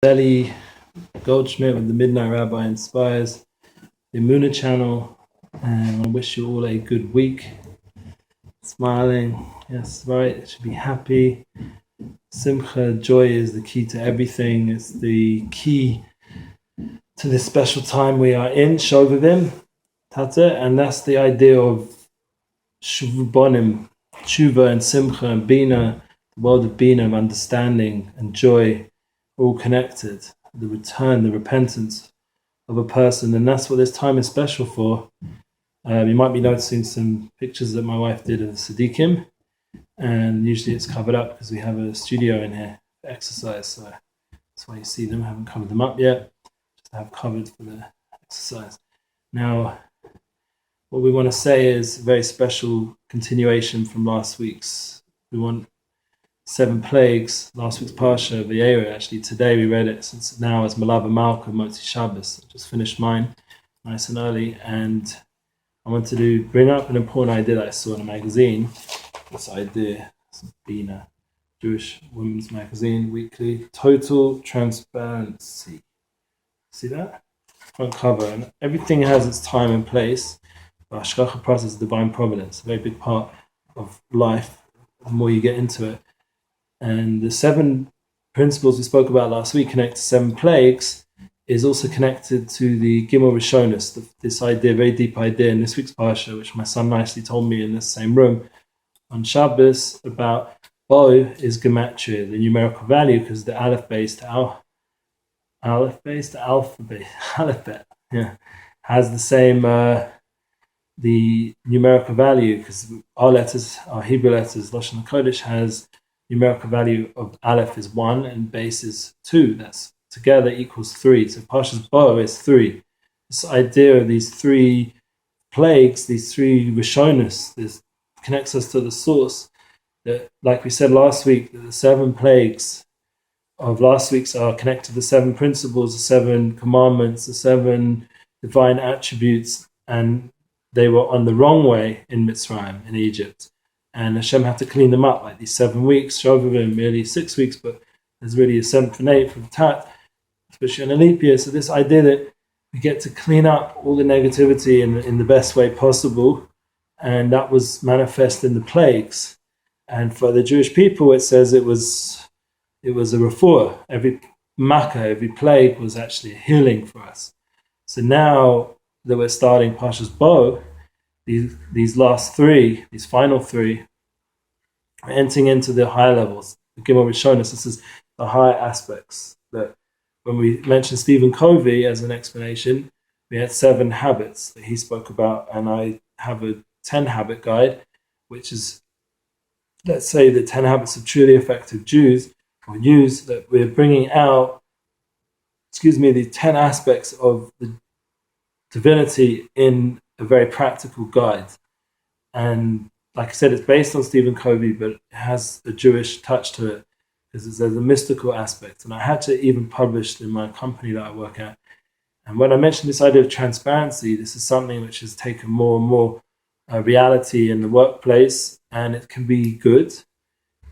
Eli Goldsmith with the Midnightrabbi Inspires, the Emunah channel, and I wish you all a good week. Smiling, yes, right, it should be happy. Simcha, joy is the key to everything. It's the key to this special time we are in, Shovavim, Tata, and that's the idea of Shuvabonim, Tshuva and Simcha and Bina, the world of Bina, of understanding and joy, all connected. The return, the repentance of a person, and that's what this time is special for. You might be noticing some pictures that my wife did of the Siddiqim, and usually it's covered up because we have a studio in here for exercise, so that's why you see them. I haven't covered them up yet, just have covered for the exercise. Now, what we want to say is a very special continuation from last week's. We want 7 plagues, last week's Parsha of the Birah. Actually, today we read it, since now as Malava Malka, Motzi Shabbos. I just finished mine nice and early, and I wanted to bring up an important idea that I saw in a magazine. This idea, Bina, Jewish Women's Magazine, weekly, total transparency. See that? Front cover, and everything has its time and place. The Hashgacha process, divine providence, a very big part of life, the more you get into it. And the 7 principles we spoke about last week connect to 7 plagues is also connected to the Gimel Rishonos, this idea, very deep idea in this week's Parsha, which my son nicely told me in this same room on Shabbos, about Bo is Gematria, the numerical value, because the Aleph-based alphabet, has the same the numerical value, because our letters, our Hebrew letters, Lashon HaKodesh, has numerical value of Aleph is 1 and base is 2. That's together equals 3. So Parshas Bo is 3. This idea of these 3 plagues, these 3 Rishonos, this connects us to the source. That, like we said last week, that the 7 plagues of last week's are connected to the 7 principles, the 7 commandments, the 7 divine attributes, and they were on the wrong way in Mitzrayim, in Egypt. And Hashem had to clean them up, like these 7 weeks, Shovavim, merely 6 weeks, but there's really a 7th and 8th of Tat, especially in a leap year. So this idea that we get to clean up all the negativity in the best way possible, and that was manifest in the plagues. And for the Jewish people, it says it was a refuah. Every makkah, every plague was actually a healing for us. So now that we're starting Parshas Bo, these last 3, these final 3, are entering into the higher levels. The Gimel Rishonos, this is the higher aspects. That when we mentioned Stephen Covey as an explanation, we had 7 habits that he spoke about, and I have a 10 habit guide, which is, let's say, the 10 habits of truly effective Jews, or Jews, that we're bringing out, the 10 aspects of the divinity in a very practical guide. And like I said, it's based on Stephen Covey, but it has a Jewish touch to it, because there's a mystical aspect. And I had to even publish in my company that I work at. And when I mentioned this idea of transparency, this is something which has taken more and more reality in the workplace, and it can be good.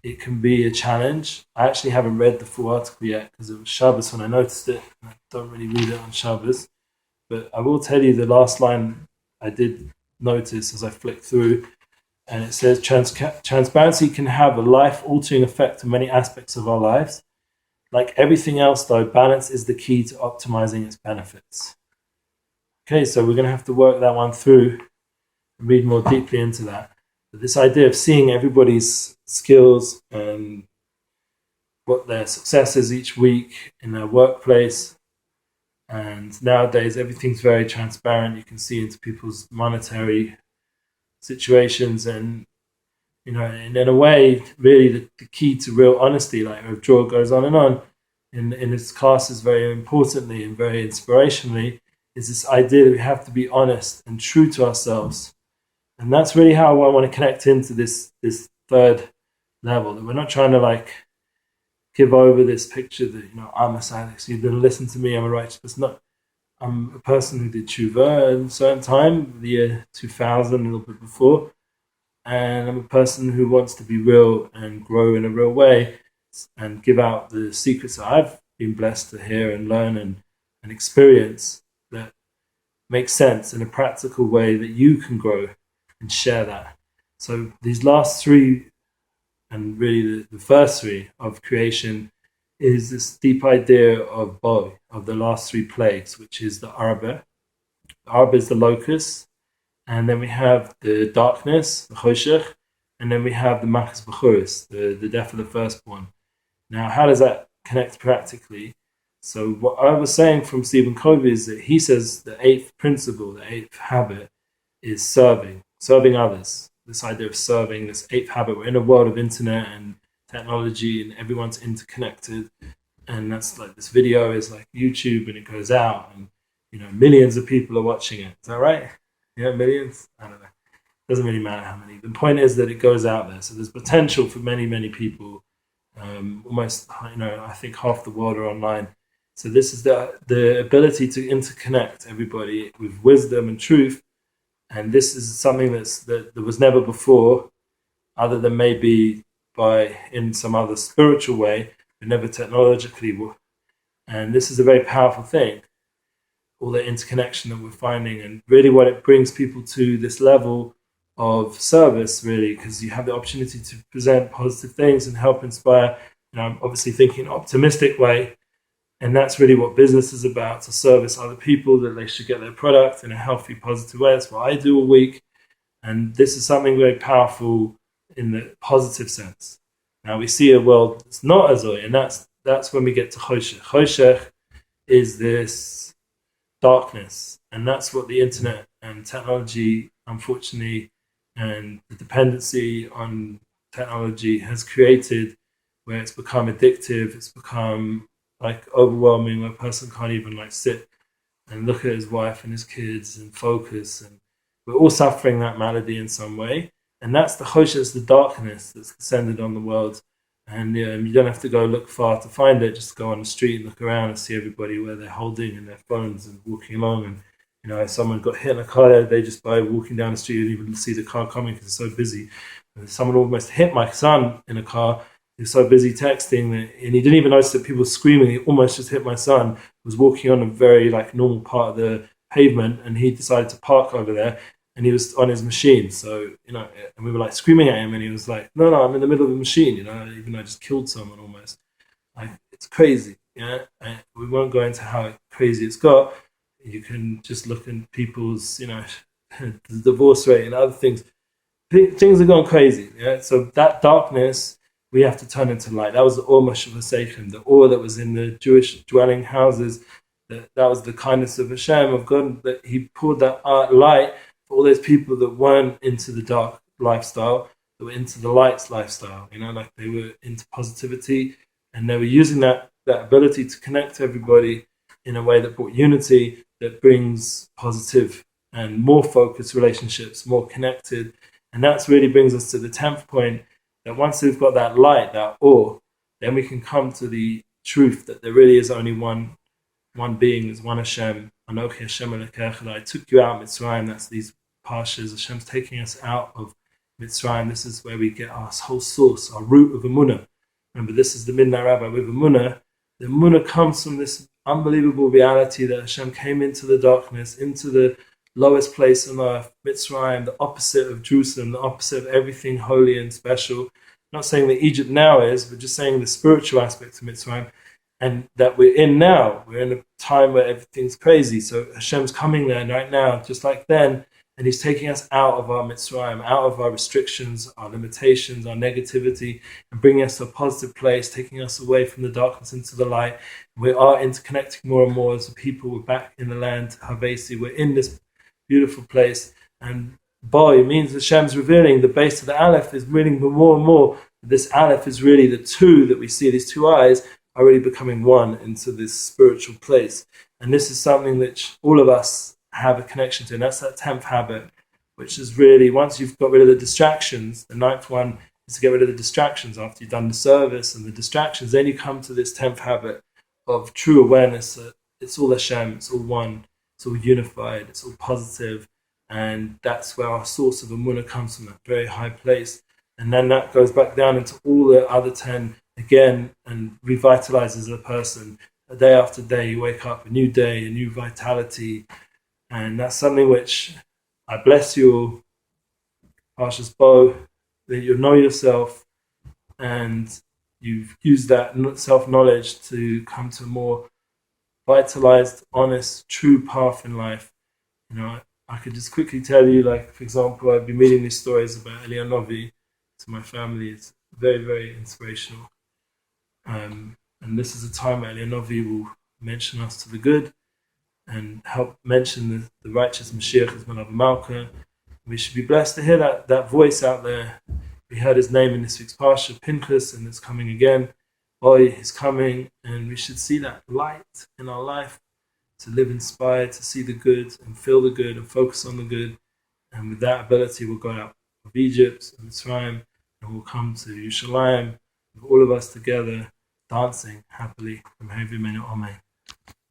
It can be a challenge. I actually haven't read the full article yet, because it was Shabbos when I noticed it, and I don't really read it on Shabbos. But I will tell you the last line I did notice as I flicked through, and it says, transparency can have a life-altering effect on many aspects of our lives. Like everything else, though, balance is the key to optimizing its benefits. Okay, so we're going to have to work that one through and read more deeply into that. But this idea of seeing everybody's skills and what their success is each week in their workplace. And nowadays, everything's very transparent. You can see into people's monetary situations, and and in a way, really the key to real honesty, like Rav Dror goes on and on in his classes very importantly and very inspirationally, is this idea that we have to be honest and true to ourselves. And that's really how I want to connect into this 3rd level, that we're not trying to give over this picture that, I'm a tzaddik, so you're going to listen to me, I'm a righteous person. No, I'm a person who did tshuva at a certain time, the year 2000, a little bit before, and I'm a person who wants to be real and grow in a real way and give out the secrets that I've been blessed to hear and learn and experience that makes sense in a practical way that you can grow and share that. So these last three, and really the first three of creation, is this deep idea of Bo, of the last three plagues, which is the Arba. The Arba is the locust, and then we have the darkness, the Choshech, and then we have the Machas B'churis, the death of the firstborn. Now, how does that connect practically? So what I was saying from Stephen Covey is that he says the eighth principle, the eighth habit, is serving others. This idea of serving, this eighth habit. We're in a world of internet and technology, and everyone's interconnected. And that's like, this video is like YouTube, and it goes out, and millions of people are watching it. Is that right? Yeah, millions? I don't know. Doesn't really matter how many. The point is that it goes out there. So there's potential for many, many people. Almost, I think half the world are online. So this is the ability to interconnect everybody with wisdom and truth. And this is something that was never before, other than maybe in some other spiritual way, but never technologically. And this is a very powerful thing, all the interconnection that we're finding, and really what it brings people to this level of service, really, because you have the opportunity to present positive things and help inspire. I'm obviously thinking an optimistic way, and that's really what business is about, to service other people, that they should get their product in a healthy, positive way. That's what I do all week, and this is something very powerful in the positive sense. Now we see a world that's not as oy, and that's when we get to Choshech. Choshech is this darkness, and that's what the internet and technology, unfortunately, and the dependency on technology has created, where it's become addictive, it's become like overwhelming, where a person can't even like sit and look at his wife and his kids and focus, and we're all suffering that malady in some way. And that's the Choshech, it's the darkness that's descended on the world. And you don't have to go look far to find it. Just go on the street and look around and see everybody where they're holding in their phones and walking along. And if someone got hit in a car, they just by walking down the street and even see the car coming because it's so busy. And someone almost hit my son in a car. He was so busy texting and he didn't even notice that people were screaming. He almost just hit my son. He was walking on a very normal part of the pavement, and he decided to park over there. And he was on his machine, so, and we were screaming at him, and he was like, no, I'm in the middle of a machine, even though I just killed someone almost. It's crazy, yeah? And we won't go into how crazy it's got. You can just look at people's, the divorce rate and other things. Things are going crazy, yeah? So that darkness, we have to turn into light. That was the Ohr Somayach, the Ohr that was in the Jewish dwelling houses. That was the kindness of Hashem, of God, that he poured that light for all those people that weren't into the dark lifestyle, that were into the light's lifestyle, they were into positivity, and they were using that ability to connect to everybody in a way that brought unity, that brings positive and more focused relationships, more connected. And that's really brings us to the 10th point, that once we've got that light, that awe, then we can come to the truth that there really is only one being, is one Hashem. Anochi Hashem Elokecha, I took you out of Mitzrayim. That's these parshas. Hashem's taking us out of Mitzrayim. This is where we get our whole source, our root of Emunah. Remember, this is the Midnightrabbi with Emunah. The Emunah comes from this unbelievable reality that Hashem came into the darkness, into the lowest place on earth, Mitzrayim, the opposite of Jerusalem, the opposite of everything holy and special. Not saying that Egypt now is, but just saying the spiritual aspect of Mitzrayim. And that we're in now. We're in a time where everything's crazy. So Hashem's coming there right now, just like then, and he's taking us out of our Mitzrayim, out of our restrictions, our limitations, our negativity, and bringing us to a positive place, taking us away from the darkness into the light. We are interconnecting more and more as a people. We're back in the land, Havesi. We're in this beautiful place. And Boy means Hashem's revealing. The base of the Aleph is revealing more and more. This Aleph is really the two that we see, these two eyes, are really becoming one into this spiritual place. And this is something that all of us have a connection to, and that's that 10th habit, which is really, once you've got rid of the distractions, the 9th one is to get rid of the distractions after you've done the service and the distractions, then you come to this 10th habit of true awareness that it's all Hashem, it's all one, it's all unified, it's all positive, and that's where our source of Emunah comes from, that very high place. And then that goes back down into all the other 10 again and revitalizes a person, day after day, you wake up, a new day, a new vitality. And that's something which I bless you, Parshas Bo, that you know yourself and you've used that self-knowledge to come to a more vitalized, honest, true path in life. I could just quickly tell you, like, for example, I've been reading these stories about Eli Novi to my family. It's very, very inspirational. And this is a time where Eli Novi will mention us to the good and help mention the righteous Mashiach as Malav Malka. We should be blessed to hear that voice out there. We heard his name in this week's Parsha, Pinchas, and it's coming again. Boy, he's coming, and we should see that light in our life to live inspired, to see the good and feel the good and focus on the good. And with that ability, we'll go out of Egypt and Mitzrayim, and we'll come to Yerushalayim, with all of us together, dancing happily from Hevi Menu Amen.